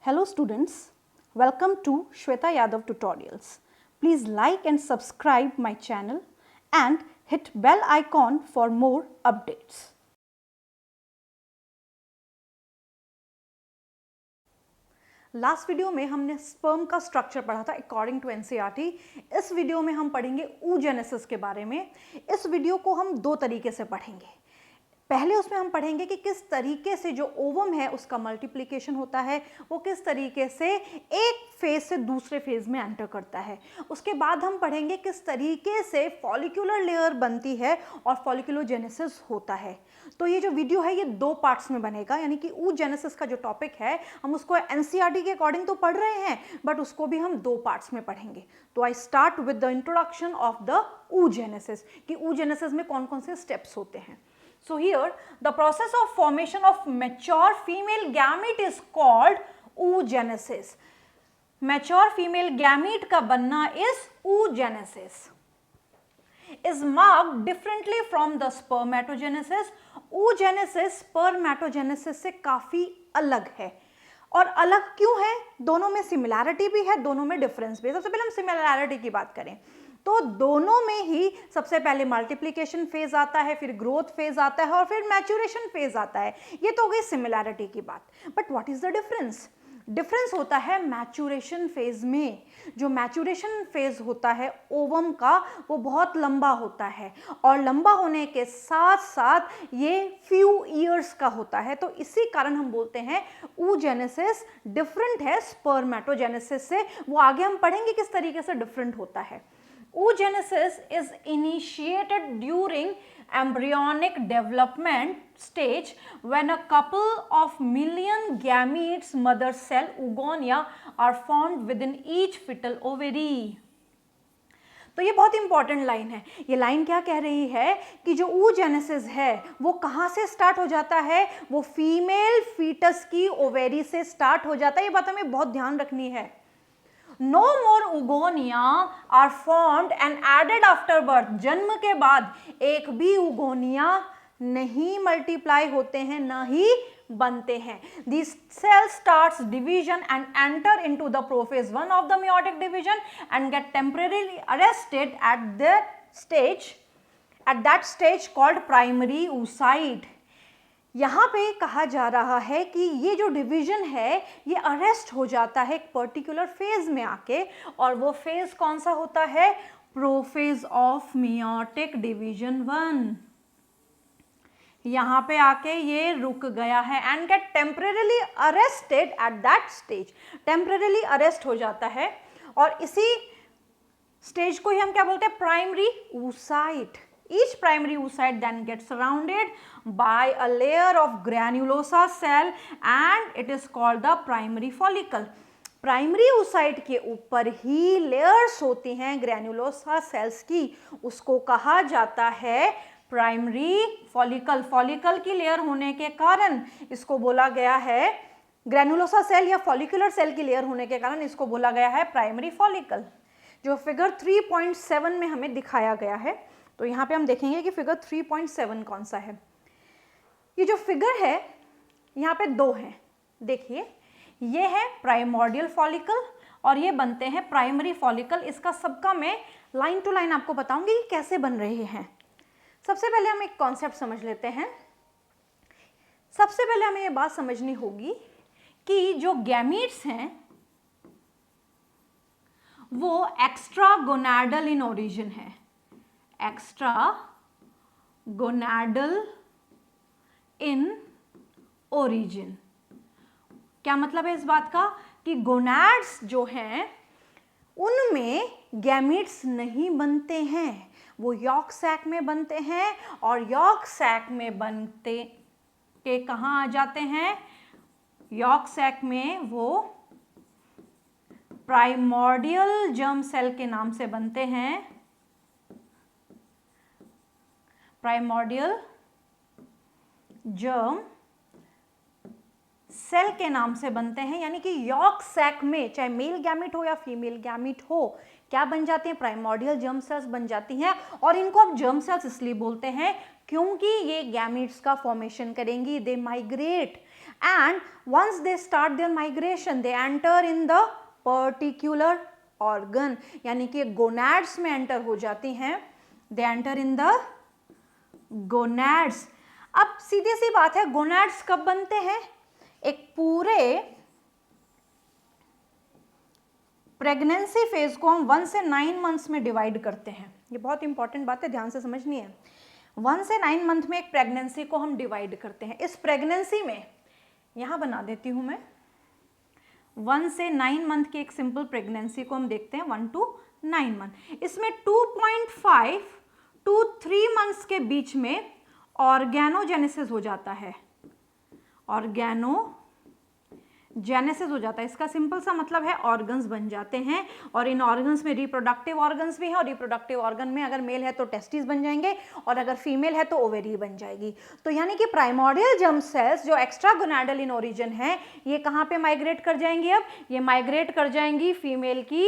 Hello students, welcome to Shweta Yadav Tutorials. Please like and subscribe my channel and hit bell icon for more updates. Last video में हमने sperm का structure पढ़ा था according to NCERT. इस video में हम पढ़ेंगे oogenesis के बारे में। इस वीडियो को हम दो तरीके से पढ़ेंगे। पहले उसमें हम पढ़ेंगे कि किस तरीके से जो ओवम है उसका मल्टीप्लिकेशन होता है, वो किस तरीके से एक फेज से दूसरे फेज में एंटर करता है। उसके बाद हम पढ़ेंगे किस तरीके से फॉलिकुलर लेयर बनती है और फॉलिकुलोजेनेसिस होता है। तो ये जो वीडियो है ये दो पार्ट्स में बनेगा, यानी कि oogenesis का जो टॉपिक है हम उसको एनसीईआरटी के अकॉर्डिंग तो पढ़ रहे हैं, बट उसको भी हम दो पार्ट्स में पढ़ेंगे। तो I start with the introduction of the oogenesis कि oogenesis में कौन कौन से स्टेप्स होते हैं। So here the process of formation of mature female gamete is called oogenesis. Mature female gamete का बनना is oogenesis. Is marked differently from the spermatogenesis. oogenesis spermatogenesis से काफी अलग है। और अलग क्यों है? दोनों में सिमिलैरिटी भी है, दोनों में डिफरेंस भी है। सबसे पहले हम सिमिलैरिटी की बात करें तो दोनों में ही सबसे पहले मल्टीप्लिकेशन फेज आता है, फिर ग्रोथ फेज आता है और फिर मैच्योरेशन फेज आता है। ये तो हो गई सिमिलैरिटी की बात। But what is the difference? Difference होता है मैच्योरेशन फेज में। जो मैच्योरेशन फेज होता है ओवम का वो बहुत लंबा होता है और लंबा होने के साथ साथ ये फ्यू ईयर्स का होता है। तो इसी कारण हम बोलते हैं oogenesis डिफरेंट है स्पर्मेटोजेनेसिस से। वो आगे हम पढ़ेंगे किस तरीके से डिफरेंट होता है। Oogenesis is initiated during embryonic development stage when a couple of million gametes mother cell oogonia are formed within each fetal ovary. तो ये बहुत इंपॉर्टेंट लाइन है। ये लाइन क्या कह रही है कि जो oogenesis है वो कहाँ से स्टार्ट हो जाता है? वो फीमेल फीटस की ओवेरी से स्टार्ट हो जाता है। ये बात हमें बहुत ध्यान रखनी है। No more oogonia are formed and added after birth. जन्म के बाद एक भी oogonia नहीं मल्टीप्लाई होते हैं, ना ही बनते हैं। These cells starts division and enter into the prophase 1 of the meiotic division and get temporarily arrested at that stage called primary oocyte. यहाँ पे कहा जा रहा है कि ये जो डिवीजन है ये अरेस्ट हो जाता है एक पर्टिकुलर फेज में आके, और वो फेज कौन सा होता है? Prophase of meiotic division 1। यहाँ पे आके ये रुक गया है and get temporarily arrested at that stage. Temporarily arrest हो जाता है और इसी स्टेज को ही हम क्या बोलते हैं? Primary oocyte. Each primary oocyte then gets surrounded by a layer of granulosa cell and it is called the primary follicle. Primary oocyte के ऊपर ही लेयर्स होती हैं ग्रैन्युलोसा सेल्स की, उसको कहा जाता है प्राइमरी फॉलिकल। फॉलिकल की लेयर होने के कारण इसको बोला गया है, ग्रैन्युलोसा सेल या फॉलिकुलर सेल की लेयर होने के कारण इसको बोला गया है प्राइमरी फॉलिकल, जो फिगर 3.7 में हमें दिखाया गया है। तो यहाँ पे हम देखेंगे कि फिगर 3.7 कौन सा है। ये जो फिगर है यहाँ पे दो हैं, देखिए ये है प्राइमोर्डियल फॉलिकल और ये बनते हैं प्राइमरी फॉलिकल। इसका सबका मैं लाइन टू लाइन आपको बताऊंगी कि कैसे बन रहे हैं। सबसे पहले हम एक कॉन्सेप्ट समझ लेते हैं। सबसे पहले हमें ये बात समझनी होगी कि जो गैमीट्स हैं वो एक्स्ट्रा गोनाडल इन ओरिजिन है। एक्स्ट्रा गोनाडल इन ओरिजिन क्या मतलब है इस बात का? कि गोनाड्स जो हैं उनमें गैमीट्स नहीं बनते हैं, वो यॉर्क सैक में बनते हैं और यॉर्क सैक में बनते के कहाँ आ जाते हैं? यॉर्क सैक में वो प्राइमोर्डियल जर्म सेल के नाम से बनते हैं। प्राइमोर्डियल जर्म सेल के नाम से बनते हैं, यानी कि यॉर्क सैक में चाहे मेल गैमीट हो या फीमेल गैमीट हो क्या बन जाते हैं? प्राइमोर्डियल जर्म सेल्स बन जाती हैं। और इनको अब जर्म सेल्स इसलिए बोलते हैं क्योंकि ये गैमीट्स का फॉर्मेशन करेंगी। They migrate and once they start their migration they enter in the particular organ, यानी कि गोनैड्स में एंटर हो जाती हैं, they enter in the gonads. अब सीधी सी बात है, गोनैड्स कब बनते हैं? एक पूरे प्रेगनेंसी फेज को हम 1 से 9 मंथ्स में डिवाइड करते हैं। ये बहुत इंपॉर्टेंट बात है, ध्यान से समझनी है। 1 से 9 मंथ में एक प्रेगनेंसी को हम डिवाइड करते हैं। इस प्रेगनेंसी में यहां बना देती हूं मैं, 1 से 9 मंथ की एक सिंपल प्रेगनेंसी को हम देखते हैं, 1 to 9 मंथ। इसमें 2.5 to 3 मंथ्स के बीच में ऑर्गेनोजेनेसिस हो जाता है, ऑर्गेनोजेनेसिस हो जाता है। इसका सिंपल सा मतलब है ऑर्गन्स बन जाते हैं, और इन ऑर्गन्स में रिप्रोडक्टिव ऑर्गन्स भी हैं, और रिप्रोडक्टिव ऑर्गन में अगर मेल है तो टेस्टिस बन जाएंगे, और अगर फीमेल है तो ओवेरी बन जाएगी। तो यानी कि प्राइमोर्डियल जर्म सेल्स जो एक्स्ट्रा गोनाडल इन ओरिजिन है, ये कहाँ पे माइग्रेट कर जाएंगी? अब ये माइग्रेट कर जाएंगी फीमेल की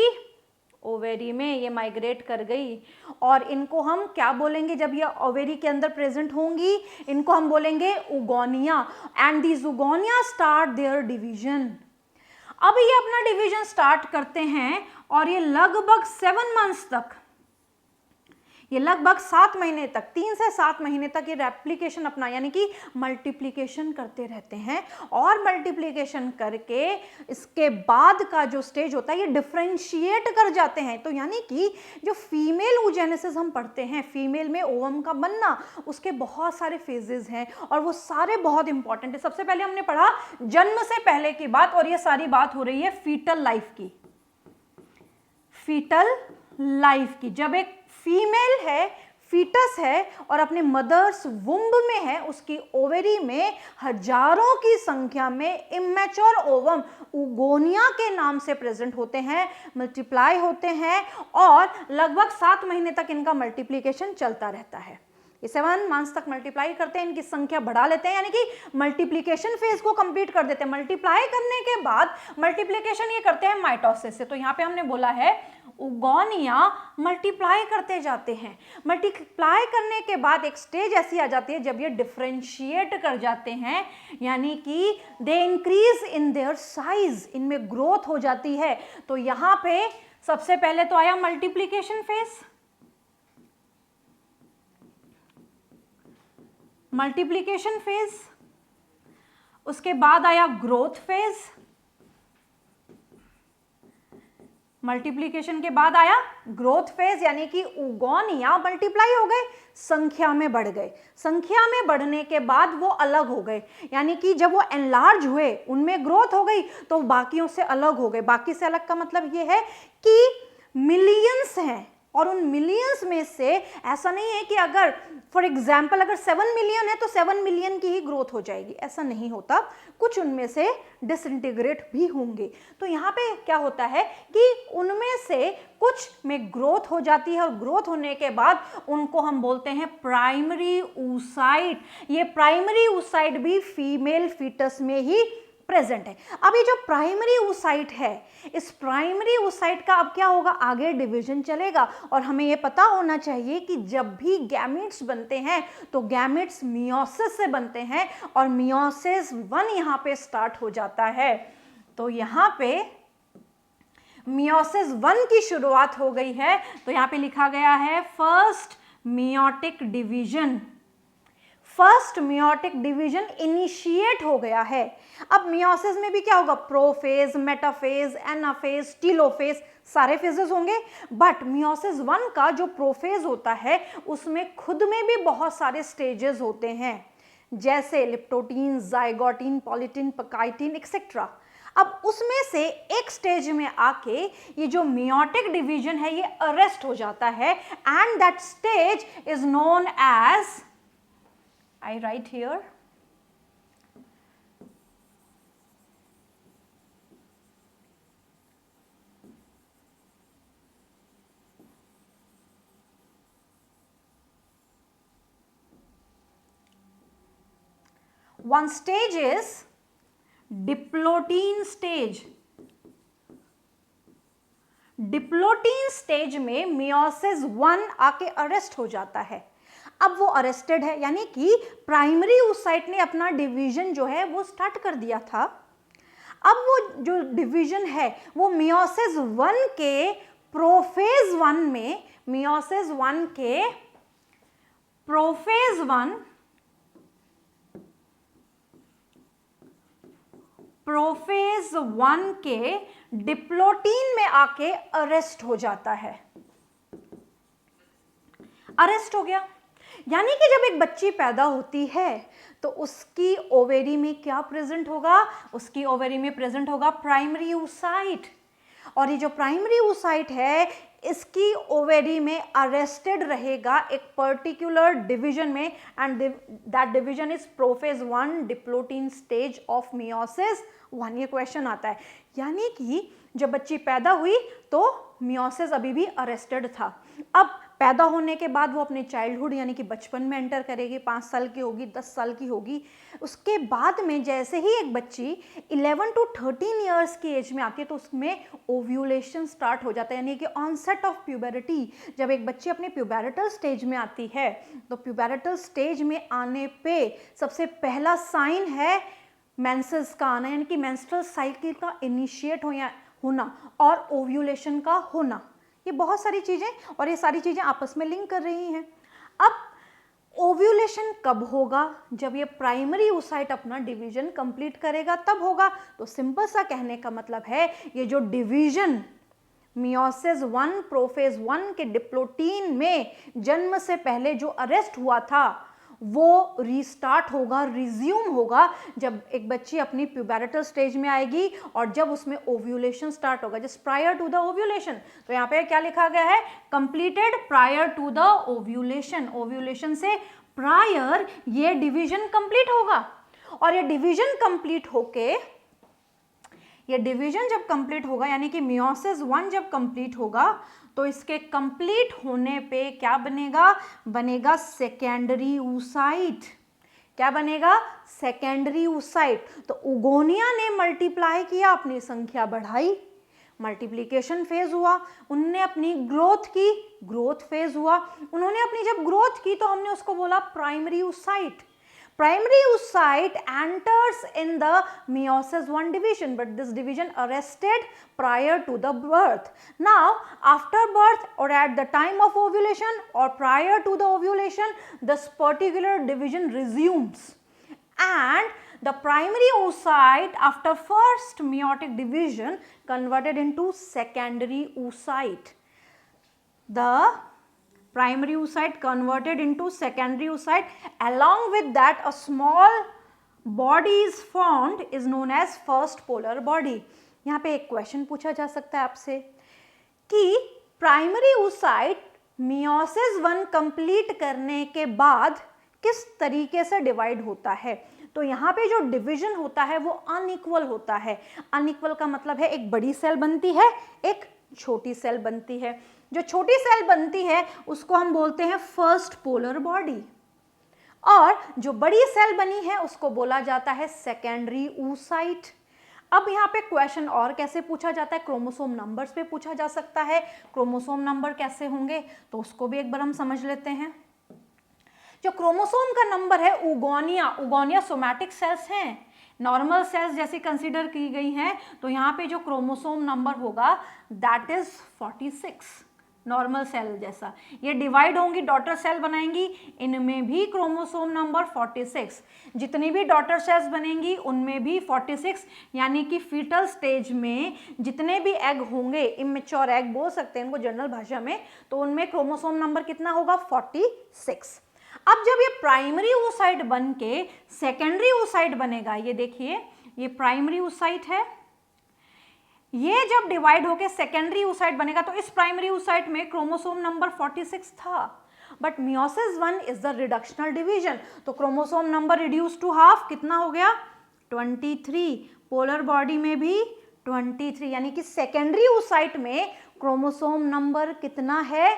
ओवेरी में, ये माइग्रेट कर गई। और इनको हम क्या बोलेंगे जब ये ओवेरी के अंदर प्रेजेंट होंगी? इनको हम बोलेंगे oogonia, and these oogonia start their division. अब ये अपना डिवीजन स्टार्ट करते हैं, और ये लगभग 7 मंथ्स तक, ये लगभग 7 महीने तक, 3 से 7 महीने तक ये रेप्लिकेशन अपना यानी कि मल्टीप्लिकेशन करते रहते हैं, और मल्टीप्लिकेशन करके इसके बाद का जो स्टेज होता है ये डिफरेंशिएट कर जाते हैं। तो यानी कि जो फीमेल oogenesis हम पढ़ते हैं, फीमेल में ओवम का बनना, उसके बहुत सारे फेजेस हैं, और वो सारे बहुत इंपॉर्टेंट है। सबसे पहले हमने पढ़ा जन्म से पहले की बात, और ये सारी बात हो रही है फीटल लाइफ की, फीटल लाइफ की। जब एक फीमेल है, फीटस है, और अपने मदर्स वुम्ब में है, उसकी ओवेरी में हजारों की संख्या में इमेच्योर ओवम उगोनिया के नाम से प्रेजेंट होते हैं, मल्टीप्लाई होते हैं, और लगभग 7 महीने तक इनका मल्टीप्लिकेशन चलता रहता है। ये 7 मंथ्स तक मल्टीप्लाई करते हैं, इनकी संख्या बढ़ा लेते हैं, यानी कि मल्टीप्लिकेशन फेज को कंप्लीट कर देते हैं। मल्टीप्लाई करने के बाद मल्टीप्लिकेशन ये करते हैं माइटोसिस से। तो यहाँ पे हमने बोला है उगोनिया मल्टीप्लाई करते जाते हैं। मल्टीप्लाई करने के बाद एक स्टेज ऐसी आ जाती है जब ये डिफरेंशिएट कर जाते हैं, यानी कि they increase in their size, इनमें ग्रोथ हो जाती है। तो यहाँ पे सबसे पहले तो आया मल्टीप्लिकेशन फेज, मल्टीप्लिकेशन फेज, उसके बाद आया ग्रोथ फेज, मल्टीप्लिकेशन के बाद आया ग्रोथ फेज, यानी कि उगोनिया मल्टीप्लाई हो गए, संख्या में बढ़ गए। संख्या में बढ़ने के बाद वो अलग हो गए, यानी कि जब वो एनलार्ज हुए, उनमें ग्रोथ हो गई, तो बाकियों से अलग हो गए। बाकी से अलग का मतलब ये है कि मिलियंस हैं, और उन मिलियंस में से ऐसा नहीं है कि अगर फॉर एग्जाम्पल अगर 7 मिलियन है तो 7 मिलियन की ही ग्रोथ हो जाएगी, ऐसा नहीं होता। कुछ उनमें से डिसइंटीग्रेट भी होंगे। तो यहाँ पे क्या होता है कि उनमें से कुछ में ग्रोथ हो जाती है, और ग्रोथ होने के बाद उनको हम बोलते हैं प्राइमरी oocyte। ये प्राइमरी oocyte भी फीमेल फीटस में ही प्रेजेंट है। अब ये जो प्राइमरी oocyte है, इस प्राइमरी oocyte का अब क्या होगा? आगे डिवीजन चलेगा, और हमें ये पता होना चाहिए कि जब भी गैमेट्स बनते हैं तो गैमेट्स मियोसिस से बनते हैं, और मियोसिस 1 यहाँ पे स्टार्ट हो जाता है। तो यहाँ पे मियोसिस 1 की शुरुआत हो गई है। तो यहाँ पे लिखा गया है first meiotic division, first meiotic division initiate हो गया है। अब मियोसिस में भी क्या होगा? प्रोफेज, मेटाफेज, एनाफेज, टीलोफेज, सारे फेजेस होंगे। बट मियोसिस 1 का जो प्रोफेज होता है उसमें खुद में भी बहुत सारे स्टेजेस होते हैं, जैसे लिप्टोटीन, जाइगोटीन, पॉलीटीन, पकाइटीन एक्सेट्रा। अब उसमें से एक स्टेज में आके ये जो मियोटिक डिवीजन है ये अरेस्ट हो जाता है, and that stage is known as, I write here, one stage is diplotene stage. Diplotene stage में मियोसिस 1 आके अरेस्ट हो जाता है। अब वो अरेस्टेड है, यानी कि प्राइमरी oocyte ने अपना डिवीजन जो है वो स्टार्ट कर दिया था। अब वो जो डिवीजन है वो मियोसिस 1 के प्रोफेज 1 में, मियोसिस 1 के प्रोफेज 1 के डिप्लोटीन में आके अरेस्ट हो जाता है। अरेस्ट हो गया, यानी कि जब एक बच्ची पैदा होती है तो उसकी ओवेरी में क्या प्रेजेंट होगा? उसकी ओवेरी में प्रेजेंट होगा प्राइमरी oocyte, और ये जो प्राइमरी oocyte है इसकी ओवेरी में अरेस्टेड रहेगा एक पर्टिकुलर डिवीजन में, and that division is prophase 1 diplotene stage of meiosis 1। ये क्वेश्चन आता है, यानी कि जब बच्ची पैदा हुई तो मियोसिस अभी भी अरेस्टेड था। अब पैदा होने के बाद वो अपने चाइल्डहुड यानी कि बचपन में एंटर करेगी, 5 साल की होगी, 10 साल की होगी। उसके बाद में जैसे ही एक बच्ची 11 to 13 ईयर्स की एज में आती है तो उसमें ओव्यूलेशन स्टार्ट हो जाता है, यानी कि ऑनसेट ऑफ प्यूबरिटी। जब एक बच्ची अपने प्यूबरिटल स्टेज में आती है तो प्यूबरिटल स्टेज में आने पे सबसे पहला साइन है मेंसेस का आना, यानी कि मेंस्ट्रुअल साइकिल का इनिशिएट होना और ओव्यूलेशन का होना। ये बहुत सारी चीजें, और ये सारी चीजें आपस में लिंक कर रही हैं। अब ओव्यूलेशन कब होगा? जब ये प्राइमरी oocyte अपना डिवीजन कंप्लीट करेगा तब होगा। तो सिंपल सा कहने का मतलब है ये जो डिवीजन मियोसिस 1 प्रोफेज 1 के डिप्लोटीन में जन्म से पहले जो अरेस्ट हुआ था वो रीस्टार्ट होगा, रिज्यूम होगा जब एक बच्ची अपनी प्यूबरिटल स्टेज में आएगी और जब उसमें ओव्यूलेशन स्टार्ट होगा, just prior to the ovulation. तो यहाँ पे क्या लिखा गया है? Completed prior to the ovulation. Ovulation से प्रायर ये डिवीजन कंप्लीट होगा, और ये डिवीजन कंप्लीट होके, ये डिवीजन जब कंप्लीट होगा यानी कि मियोसिस 1 जब कंप्लीट होगा तो इसके कंप्लीट होने पे क्या बनेगा? बनेगा सेकेंडरी oocyte। क्या बनेगा? Secondary oocyte। तो उगोनिया ने मल्टीप्लाई किया, अपनी संख्या बढ़ाई, मल्टीप्लिकेशन फेज हुआ, उनने अपनी ग्रोथ की, ग्रोथ फेज हुआ। उन्होंने अपनी जब ग्रोथ की तो हमने उसको बोला primary oocyte। Primary oocyte enters in the meiosis 1 division, but this division arrested prior to the birth. Now, after birth or at the time of ovulation or prior to the ovulation, this particular division resumes, and the primary oocyte after first meiotic division converted into secondary oocyte. The primary oocyte converted into secondary oocyte. Along with that, a small body is formed is known as first polar body. यहाँ पे एक question पूछा जा सकता है आपसे कि primary oocyte meiosis 1 complete करने के बाद किस तरीके से डिवाइड होता है। तो यहाँ पे जो डिवीजन होता है वो अनइक्वल होता है। अनइक्वल का मतलब है एक बड़ी सेल बनती है, एक छोटी सेल बनती है। जो छोटी सेल बनती है उसको हम बोलते हैं फर्स्ट पोलर बॉडी, और जो बड़ी सेल बनी है उसको बोला जाता है सेकेंडरी oocyte। अब यहाँ पे क्वेश्चन और कैसे पूछा जाता है? क्रोमोसोम नंबर्स पे पूछा जा सकता है। क्रोमोसोम नंबर कैसे होंगे तो उसको भी एक बार हम समझ लेते हैं। जो क्रोमोसोम का नंबर है उगोनिया सोमैटिक सेल्स हैं, नॉर्मल सेल्स जैसे कंसीडर की गई हैं, तो यहाँ पे जो क्रोमोसोम नंबर होगा दैट इज 46, नॉर्मल सेल जैसा। ये डिवाइड होंगी, डॉटर सेल बनाएंगी, इनमें भी क्रोमोसोम नंबर 46। जितनी भी डॉटर सेल्स बनेंगी उनमें भी 46, यानी कि फीटल स्टेज में जितने भी एग होंगे, इमेच्योर एग बोल सकते हैं इनको जनरल भाषा में, तो उनमें क्रोमोसोम नंबर कितना होगा? 46। अब जब ये प्राइमरी oocyte बन के सेकेंडरी oocyte बनेगा, ये देखिए ये प्राइमरी oocyte है, ये जब डिवाइड होके सेकेंडरी oocyte बनेगा तो इस प्राइमरी oocyte में क्रोमोसोम नंबर 46 था, but meiosis 1 is the reductional division, तो chromosome number reduce to half, कितना हो गया? 23। पोलर बॉडी में भी 23, यानी कि सेकेंडरी oocyte में क्रोमोसोम नंबर कितना है?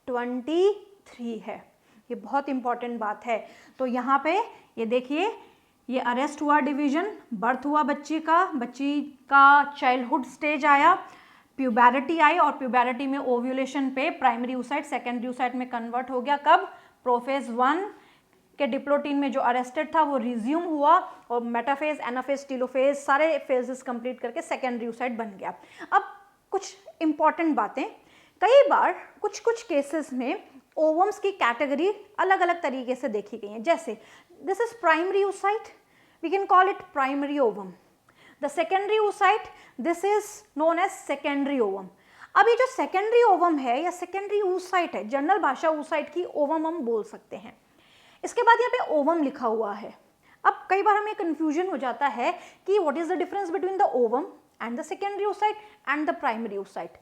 23 है। ये बहुत इंपॉर्टेंट बात है। तो यहाँ पे ये देखिए, ये अरेस्ट हुआ डिवीजन, बर्थ हुआ बच्ची का चाइल्डहुड स्टेज आया, प्यूबरिटी आई, और प्यूबरिटी में ओव्यूलेशन पे प्राइमरी oocyte सेकेंडरी oocyte में कन्वर्ट हो गया। कब? प्रोफेज 1 के डिप्लोटीन में जो अरेस्टेड था वो रिज्यूम हुआ और मेटाफेज, एनाफेज, टीलोफेज सारे फेजेस कंप्लीट करके सेकेंडरी oocyte बन गया। अब कुछ इंपॉर्टेंट बातें, कई बार कुछ कुछ केसेस में ओवम्स की कैटेगरी अलग अलग तरीके से देखी गई है। जैसे this is primary oocyte, we can call it primary ovum. The secondary oocyte, this is known as secondary ovum. अब ये जो सेकेंडरी ओवम है या सेकेंडरी oocyte है, जनरल भाषा oocyte की ओवम हम बोल सकते हैं। इसके बाद यहाँ पे ओवम लिखा हुआ है। अब कई बार हमें कंफ्यूजन हो जाता है कि what is the difference between the ovum and the secondary oocyte and the primary oocyte।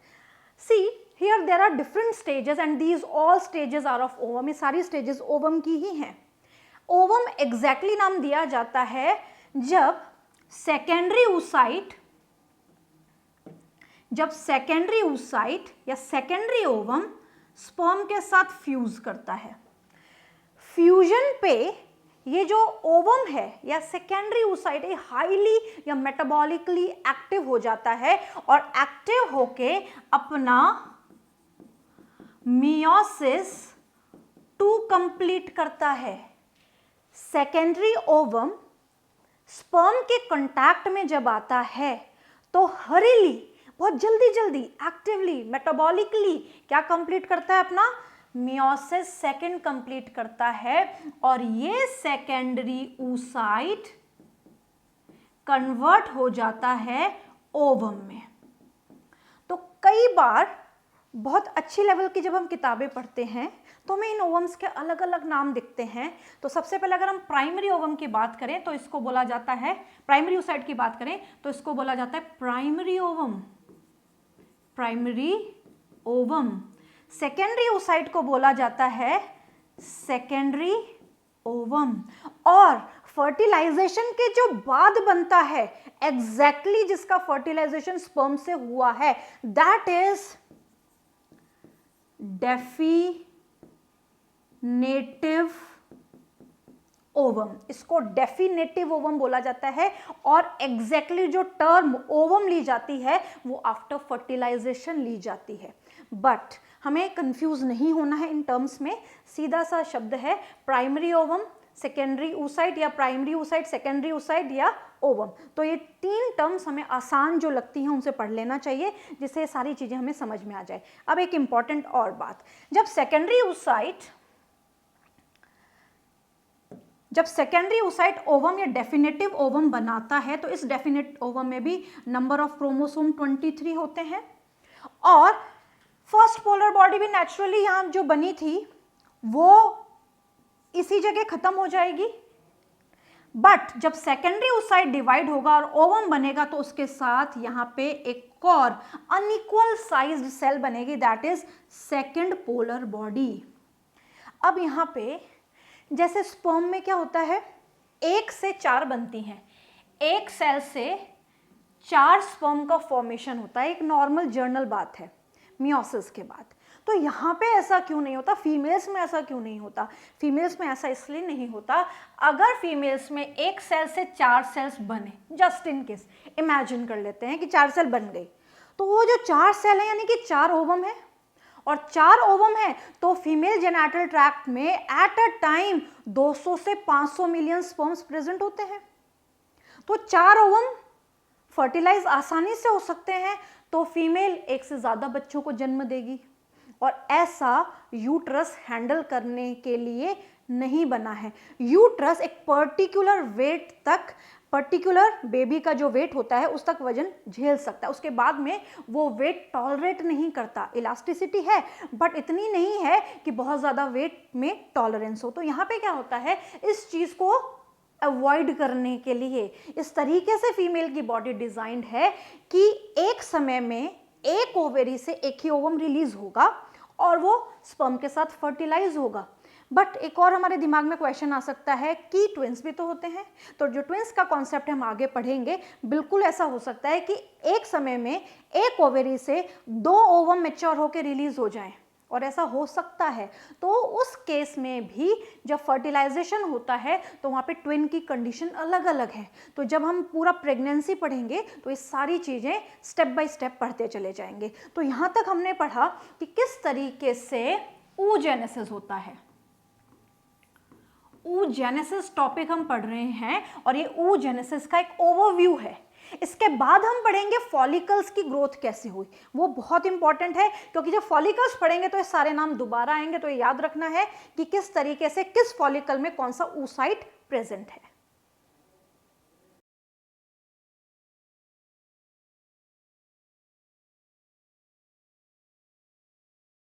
See here there are different stages and these all stages are of ovum. ये सारी स्टेजेस ओवम की ही हैं। Ovum exactly नाम दिया जाता है जब secondary oocyte या सेकेंडरी ओवम स्पर्म के साथ फ्यूज करता है। फ्यूजन पे ये जो ओवम है या सेकेंडरी oocyte ये हाईली या मेटाबॉलिकली एक्टिव हो जाता है और एक्टिव होके अपना मियोसिस 2 कंप्लीट करता है। सेकेंडरी ओवम स्पर्म के कांटेक्ट में जब आता है तो हरीली, बहुत जल्दी जल्दी, एक्टिवली, मेटाबॉलिकली क्या कंप्लीट करता है? अपना मियोसिस 2 कंप्लीट करता है और ये सेकेंडरी oocyte कन्वर्ट हो जाता है ओवम में। तो कई बार बहुत अच्छी लेवल की जब हम किताबें पढ़ते हैं तो हमें इन ओवम्स के अलग अलग नाम दिखते हैं। तो सबसे पहले अगर हम प्राइमरी ओवम की बात करें तो इसको बोला जाता है, प्राइमरी oocyte की बात करें तो इसको बोला जाता है primary ovum, primary ovum. Secondary oocyte को बोला जाता है सेकेंडरी ओवम। और फर्टिलाइजेशन के जो बाद बनता है, एग्जैक्टली जिसका फर्टिलाइजेशन स्पर्म से हुआ है, दैट इज डेफिनेटिव ओवम। इसको डेफिनेटिव ओवम बोला जाता है और एग्जैक्टली जो टर्म ओवम ली जाती है वो आफ्टर फर्टिलाइजेशन ली जाती है। बट हमें कंफ्यूज नहीं होना है इन टर्म्स में। सीधा सा शब्द है प्राइमरी ओवम, सेकेंडरी oocyte या प्राइमरी oocyte, सेकेंडरी oocyte या ओवम। तो ये 3 टर्म्स हमें आसान जो लगती हैं उनसे पढ़ लेना चाहिए जिससे सारी चीजें हमें समझ में आ जाए। अब एक इंपॉर्टेंट और बात, जब सेकेंडरी oocyte ओवम या डेफिनेटिव ओवम बनाता है तो इस डेफिनेट ओवम में भी नंबर ऑफ क्रोमोसोम 23 होते हैं और फर्स्ट पोलर बॉडी भी नेचुरली यहां जो बनी थी वो इसी जगह खत्म हो जाएगी। बट जब सेकेंडरी oocyte डिवाइड होगा और ओवम बनेगा तो उसके साथ यहां पे एक और अनइक्वल साइज्ड सेल बनेगी, that is second polar body. अब यहां पे जैसे स्पर्म में क्या होता है, 1 से 4 बनती हैं, एक सेल से 4 स्पर्म का फॉर्मेशन होता है, एक नॉर्मल जर्नल बात है मियोसिस के बाद। तो यहाँ पे ऐसा क्यों नहीं होता? फीमेल्स में ऐसा क्यों नहीं होता? फीमेल्स में ऐसा इसलिए नहीं होता, अगर फीमेल्स में एक सेल से 4 सेल्स बने, जस्ट इन केस इमेजिन कर लेते हैं कि 4 सेल बन गई, तो वो जो 4 सेल है यानी कि 4 ओवम है और 4 ओवम है तो फीमेल जेनिटल ट्रैक्ट में एट अ टाइम 200 से 500 मिलियन स्पर्म्स प्रेजेंट होते हैं। तो 4 ओवम फर्टिलाइज आसानी से हो सकते हैं, तो फीमेल एक से ज्यादा बच्चों को जन्म देगी और ऐसा यूट्रस हैंडल करने के लिए नहीं बना है। यूट्रस एक पर्टिकुलर वेट तक, पर्टिकुलर बेबी का जो वेट होता है उस तक वजन झेल सकता है, उसके बाद में वो वेट टॉलरेट नहीं करता। इलास्टिसिटी है बट इतनी नहीं है कि बहुत ज़्यादा वेट में टॉलरेंस हो। तो यहाँ पे क्या होता है, इस चीज़ को अवॉइड करने के लिए इस तरीके से फीमेल की बॉडी डिजाइंड है कि एक समय में एक ओवेरी से एक ही ओवम रिलीज होगा और वो स्पर्म के साथ फर्टिलाइज होगा। बट एक और हमारे दिमाग में क्वेश्चन आ सकता है कि ट्विंस भी तो होते हैं, तो जो ट्विंस का कॉन्सेप्ट हम आगे पढ़ेंगे, बिल्कुल ऐसा हो सकता है कि एक समय में एक ओवेरी से 2 ओवम मैच्योर होकर रिलीज हो जाएं और ऐसा हो सकता है। तो उस केस में भी जब फर्टिलाइजेशन होता है तो वहाँ पे ट्विन की कंडीशन अलग अलग है। तो जब हम पूरा प्रेगनेंसी पढ़ेंगे तो ये सारी चीज़ें स्टेप बाय स्टेप पढ़ते चले जाएंगे। तो यहाँ तक हमने पढ़ा कि किस तरीके से oogenesis होता है। oogenesis टॉपिक हम पढ़ रहे हैं और ये oogenesis का एक ओवरव्यू है। इसके बाद हम पढ़ेंगे फॉलिकल्स की ग्रोथ कैसे हुई, वो बहुत इंपॉर्टेंट है, क्योंकि जब फॉलिकल्स पढ़ेंगे तो ये सारे नाम दोबारा आएंगे, तो ये याद रखना है कि किस तरीके से किस फॉलिकल में कौन सा oocyte प्रेजेंट है।